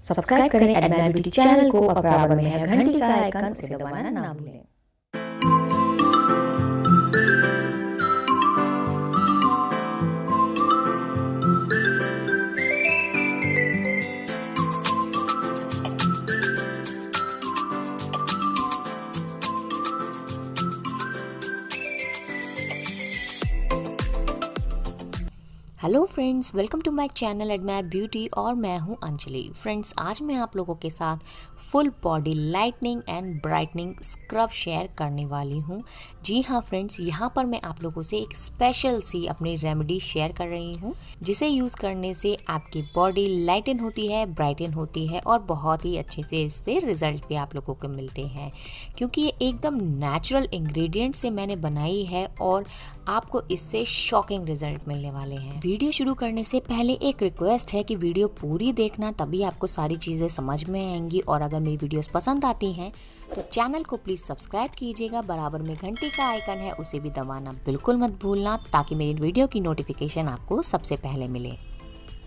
Subscribe करें admire beauty channel को और बराबर में है घंटी का आइकन, उसे दबाना ना भूलें। Hello friends, welcome to my channel Admire Beauty और मैं हूं अंजलि। फ्रेंड्स, आज मैं आप लोगों के साथ full body lightning and brightening scrub share करने वाली हूं। जी हाँ फ्रेंड्स, यहाँ पर मैं आप लोगों से एक स्पेशल सी अपनी रेमेडी शेयर कर रही हूँ, जिसे यूज़ करने से आपकी बॉडी लाइटन होती है, ब्राइटन होती है और बहुत ही अच्छे से इससे रिजल्ट भी आप लोगों को मिलते हैं, क्योंकि ये एकदम नेचुरल इंग्रेडिएंट से मैंने बनाई है और आपको इससे शॉकिंग रिजल्ट मिलने वाले हैं। वीडियो शुरू करने से पहले एक रिक्वेस्ट है कि वीडियो पूरी देखना, तभी आपको सारी चीज़ें समझ में आएंगी। और अगर मेरी वीडियोस पसंद आती हैं तो चैनल को प्लीज़ सब्सक्राइब कीजिएगा, बराबर में घंटी का आइकन है उसे भी दबाना बिल्कुल मत भूलना, ताकि मेरी वीडियो की नोटिफिकेशन आपको सबसे पहले मिले।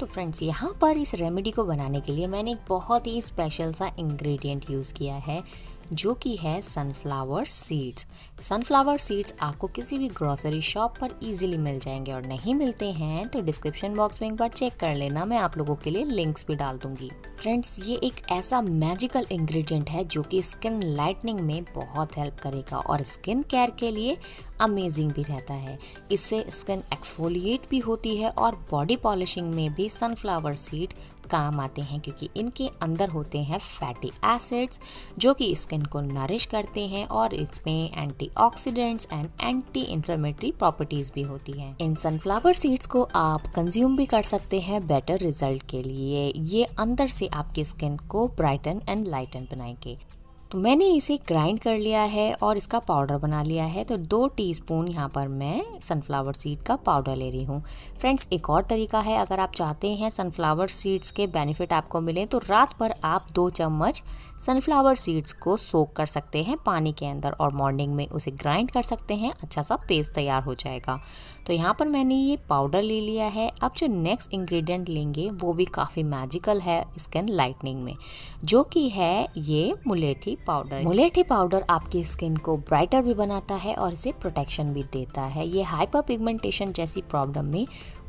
तो फ्रेंड्स, यहाँ पर इस रेमेडी को बनाने के लिए मैंने एक बहुत ही स्पेशल सा इंग्रेडिएंट यूज़ किया है, जो कि है सनफ्लावर सीड्स। सनफ्लावर सीड्स आपको किसी भी ग्रोसरी शॉप पर इजीली मिल जाएंगे, और नहीं मिलते हैं तो डिस्क्रिप्शन बॉक्स में एक बार चेक कर लेना, मैं आप लोगों के लिए लिंक्स भी डाल दूंगी। फ्रेंड्स, ये एक ऐसा मैजिकल इंग्रेडिएंट है जो कि स्किन लाइटनिंग में बहुत हेल्प करेगा और स्किन केयर के लिए अमेजिंग भी रहता है। इससे स्किन एक्सफोलिएट भी होती है और बॉडी पॉलिशिंग में भी सनफ्लावर सीड काम आते हैं, क्योंकि इनके अंदर होते हैं फैटी एसिड्स जो कि स्किन को नरिश करते हैं, और इसमें antioxidants and anti inflammatory properties भी होती हैं। इन सनफ्लावर सीड्स को आप कंज्यूम भी कर सकते हैं बेटर रिजल्ट के लिए। ये अंदर से आपकी स्किन को ब्राइटन एंड लाइटन बनाएंगे। तो मैंने इसे ग्राइंड कर लिया है और इसका पाउडर बना लिया है। तो 2 टीस्पून यहाँ पर मैं सनफ्लावर सीड का पाउडर ले रही हूँ। फ्रेंड्स, एक और तरीका है, अगर आप चाहते हैं सनफ्लावर सीड्स के बेनिफिट आपको मिले तो रात भर आप 2 चम्मच सनफ्लावर सीड्स को सोक कर सकते हैं पानी के अंदर, और मॉर्निंग में उसे ग्राइंड कर सकते हैं, अच्छा सा पेस्ट तैयार हो जाएगा। तो यहाँ पर मैंने ये पाउडर ले लिया है। अब जो नेक्स्ट इंग्रेडिएंट लेंगे वो भी काफ़ी मैजिकल है स्किन लाइटनिंग में, जो कि है ये मुलेठी पाउडर। मुलेठी पाउडर आपकी स्किन को ब्राइटर भी बनाता है और इसे प्रोटेक्शन भी देता है। ये हाइपर पिगमेंटेशन जैसी प्रॉब्लम में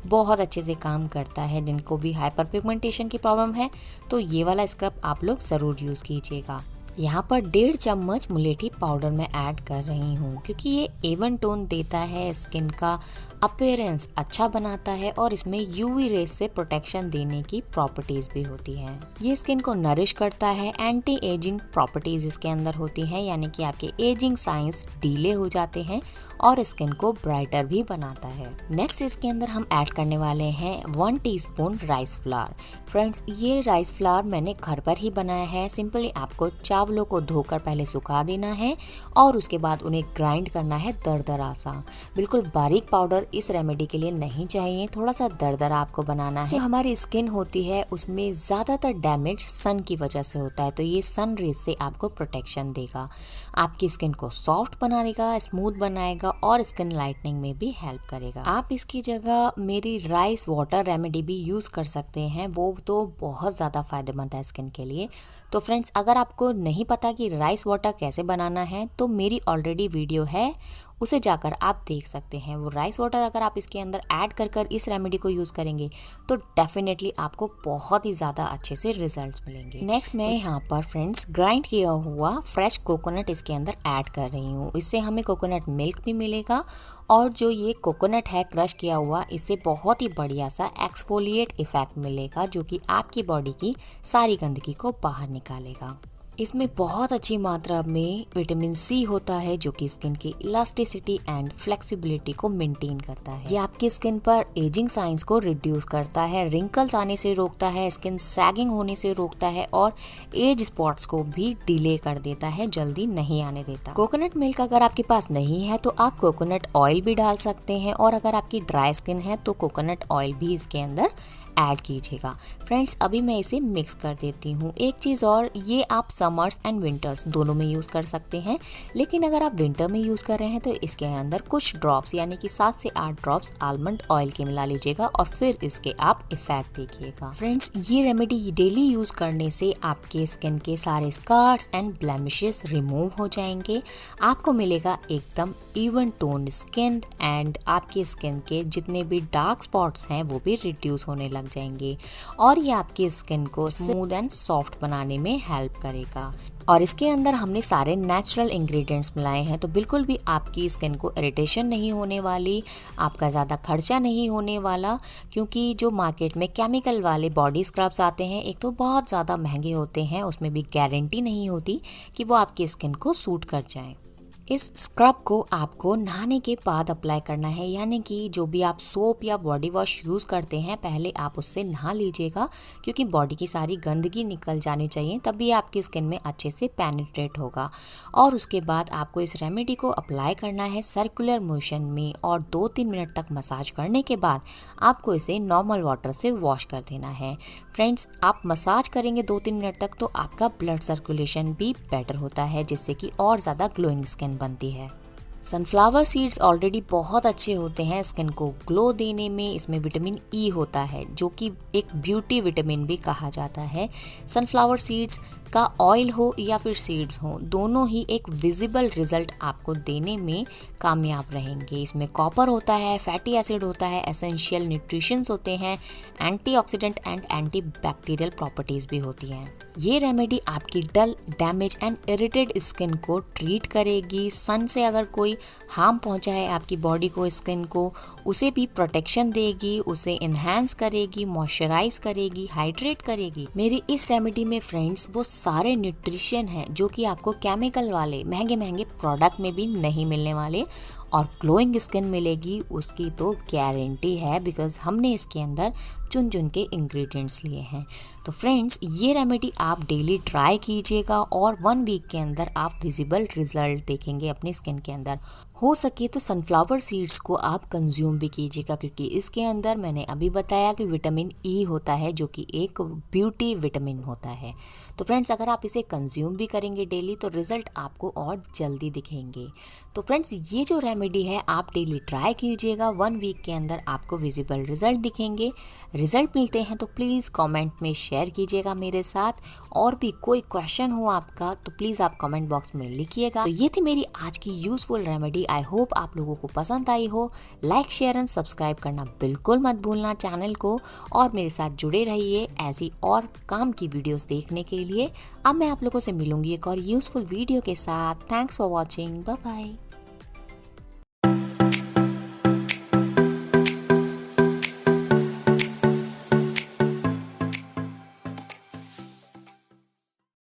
बहुत अच्छे से काम करता है। जिनको भी हाइपर पिगमेंटेशन की प्रॉब्लम है तो ये वाला स्क्रब आप लोग ज़रूर यूज़ कीजिएगा। यहाँ पर 1.5 चम्मच मुलेठी पाउडर मैं ऐड कर रही हूँ, क्योंकि ये एवन टोन देता है, स्किन का अपीयरेंस अच्छा बनाता है और इसमें यूवी रेज से प्रोटेक्शन देने की प्रॉपर्टीज भी होती हैं। ये स्किन को नरिश करता है, एंटी एजिंग प्रॉपर्टीज इसके अंदर होती हैं, यानी कि आपके एजिंग साइंस डीले हो जाते हैं और स्किन को ब्राइटर भी बनाता है। नेक्स्ट इसके अंदर हम ऐड करने वाले हैं 1 टीस्पून राइस फ्लावर। फ्रेंड्स, ये राइस फ्लावर मैंने घर पर ही बनाया है। सिंपली आपको चावलों को धोकर पहले सुखा देना है और उसके बाद उन्हें ग्राइंड करना है दरदरा सा। बिल्कुल बारीक पाउडर इस रेमेडी के लिए नहीं चाहिए, थोड़ा सा दरदरा आपको बनाना है। जो हमारी स्किन होती है उसमें ज्यादातर डैमेज सन की वजह से होता है, तो ये सन रेज से आपको प्रोटेक्शन देगा, आपकी स्किन को सॉफ्ट बना देगा, स्मूथ बनाएगा और स्किन लाइटनिंग में भी हेल्प करेगा। आप इसकी जगह मेरी राइस वाटर रेमेडी भी यूज कर सकते हैं, वो तो बहुत ज्यादा फायदेमंद है स्किन के लिए। तो फ्रेंड्स, अगर आपको नहीं पता कि राइस वाटर कैसे बनाना है तो मेरी ऑलरेडी वीडियो है, उसे जाकर आप देख सकते हैं। वो राइस वाटर अगर आप इसके अंदर ऐड कर इस रेमेडी को यूज़ करेंगे तो डेफिनेटली आपको बहुत ही ज़्यादा अच्छे से रिजल्ट्स मिलेंगे। नेक्स्ट मैं यहाँ पर फ्रेंड्स ग्राइंड किया हुआ फ्रेश कोकोनट इसके अंदर ऐड कर रही हूँ। इससे हमें कोकोनट मिल्क भी मिलेगा, और जो ये कोकोनट है क्रश किया हुआ, इससे बहुत ही बढ़िया सा एक्सफोलिएट इफेक्ट मिलेगा, जो कि आपकी बॉडी की सारी गंदगी को बाहर निकालेगा। इसमें बहुत अच्छी मात्रा में विटामिन सी होता है, जो कि स्किन की इलास्टिसिटी एंड फ्लेक्सिबिलिटी को मेंटेन करता है। ये आपकी स्किन पर एजिंग साइंस को रिड्यूस करता है, रिंकल्स आने से रोकता है, स्किन सैगिंग होने से रोकता है और एज स्पॉट्स को भी डिले कर देता है, जल्दी नहीं आने देता। कोकोनट मिल्क अगर आपके पास नहीं है तो आप कोकोनट ऑयल भी डाल सकते हैं, और अगर आपकी ड्राई स्किन है तो कोकोनट ऑयल भी इसके अंदर ऐड कीजिएगा। फ्रेंड्स अभी मैं इसे मिक्स कर देती हूँ। एक चीज़ और, ये आप समर्स एंड विंटर्स दोनों में यूज़ कर सकते हैं, लेकिन अगर आप विंटर में यूज़ कर रहे हैं तो इसके अंदर कुछ ड्रॉप्स यानी कि 7 से 8 ड्रॉप्स आलमंड ऑयल के मिला लीजिएगा और फिर इसके आप इफेक्ट देखिएगा। फ्रेंड्स ये रेमेडी डेली यूज़ करने से आपके स्किन के सारे स्कार्स एंड ब्लेमिशेस रिमूव हो जाएंगे। आपको मिलेगा एकदम इवन टोन स्किन एंड आपकी स्किन के जितने भी डार्क स्पॉट्स हैं वो भी रिड्यूस होने लग जाएंगे और ये आपकी स्किन को स्मूथ एंड सॉफ्ट बनाने में हेल्प करेगा। और इसके अंदर हमने सारे नेचुरल इंग्रेडिएंट्स मिलाए हैं तो बिल्कुल भी आपकी स्किन को इरिटेशन नहीं होने वाली, आपका ज़्यादा खर्चा नहीं होने वाला, क्योंकि जो मार्केट में केमिकल वाले बॉडी स्क्रब्स आते हैं एक तो बहुत ज़्यादा महंगे होते हैं, उसमें भी गारंटी नहीं होती कि वो आपकी स्किन को सूट कर जाए। इस स्क्रब को आपको नहाने के बाद अप्लाई करना है, यानी कि जो भी आप सोप या बॉडी वॉश यूज़ करते हैं पहले आप उससे नहा लीजिएगा, क्योंकि बॉडी की सारी गंदगी निकल जानी चाहिए, तभी आपकी स्किन में अच्छे से पेनिट्रेट होगा। और उसके बाद आपको इस रेमेडी को अप्लाई करना है सर्कुलर मोशन में और 2-3 मिनट तक मसाज करने के बाद आपको इसे नॉर्मल वाटर से वॉश कर देना है। फ्रेंड्स आप मसाज करेंगे 2-3 मिनट तक तो आपका ब्लड सर्कुलेशन भी बेटर होता है, जिससे कि और ज़्यादा ग्लोइंग स्किन बनती है। सनफ्लावर सीड्स ऑलरेडी बहुत अच्छे होते हैं स्किन को ग्लो देने में। इसमें विटामिन ई होता है जो कि एक ब्यूटी विटामिन भी कहा जाता है। सनफ्लावर सीड्स का ऑयल हो या फिर सीड्स हो, दोनों ही एक विजिबल रिजल्ट आपको देने में कामयाब रहेंगे। इसमें कॉपर होता है, फैटी एसिड होता है, एसेंशियल न्यूट्रिशंस होते हैं, antioxidant and anti bacterial properties भी होती हैं। ये रेमेडी आपकी डल, डैमेज एंड इरिटेड स्किन को ट्रीट करेगी। सन से अगर कोई हार्म पहुंचा है आपकी बॉडी को, स्किन को, उसे भी प्रोटेक्शन देगी, उसे इन्हांस करेगी, मॉइस्चराइज करेगी, हाइड्रेट करेगी। मेरी इस रेमेडी में फ्रेंड्स वो सारे न्यूट्रिशन हैं जो कि आपको केमिकल वाले महंगे महंगे प्रोडक्ट में भी नहीं मिलने वाले, और ग्लोइंग स्किन मिलेगी उसकी तो गारंटी है, बिकॉज हमने इसके अंदर चुन चुन के इंग्रेडिएंट्स लिए हैं। तो फ्रेंड्स ये रेमेडी आप डेली ट्राई कीजिएगा और 1 वीक के अंदर आप विजिबल रिजल्ट देखेंगे अपनी स्किन के अंदर। हो सके तो सनफ्लावर सीड्स को आप कंज्यूम भी कीजिएगा, क्योंकि इसके अंदर मैंने अभी बताया कि विटामिन ई होता है जो कि एक ब्यूटी विटामिन होता है। तो फ्रेंड्स अगर आप इसे कंज्यूम भी करेंगे डेली तो रिजल्ट आपको और जल्दी दिखेंगे। तो फ्रेंड्स ये जो रेमेडी है आप डेली ट्राई कीजिएगा, 1 वीक के अंदर आपको विजिबल रिजल्ट दिखेंगे। रिजल्ट मिलते हैं तो प्लीज़ कमेंट में शेयर कीजिएगा मेरे साथ, और भी कोई क्वेश्चन हो आपका तो प्लीज़ आप कमेंट बॉक्स में लिखिएगा। तो ये थी मेरी आज की यूजफुल रेमेडी। आई होप आप लोगों को पसंद आई हो। लाइक, शेयर एंड सब्सक्राइब करना बिल्कुल मत भूलना चैनल को, और मेरे साथ जुड़े रहिए ऐसी और काम की वीडियोस देखने के लिए। अब मैं आप लोगों से मिलूंगी एक और यूजफुल वीडियो के साथ। Thanks for watching, bye bye.